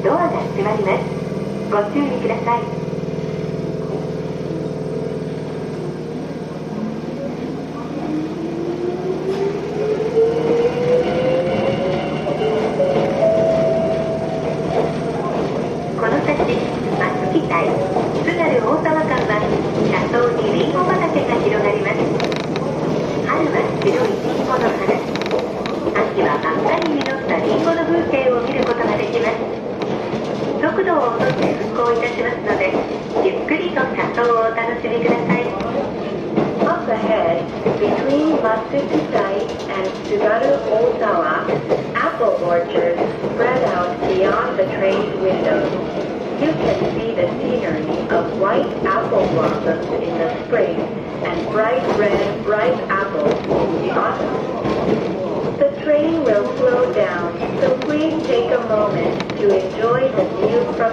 ドアが閉まります。ご注意ください。この先、松木台津軽大沢間は車窓にリンゴ畑が広がります。春は白いリンゴの花、秋は真っ赤に実ったリンゴの風景を見ることができます。速度を落として運行いたしますので、ゆっくりと車窓をお楽しみください。Up ahead, between Matsukitai and Tsugaru Ozawa, apple orchards spread out beyond the train's windows. You can see the scenery of white apple blossoms in the spring and bright red ripe apples in the autumn. The train will slow down, so please take a moment to enjoy the view from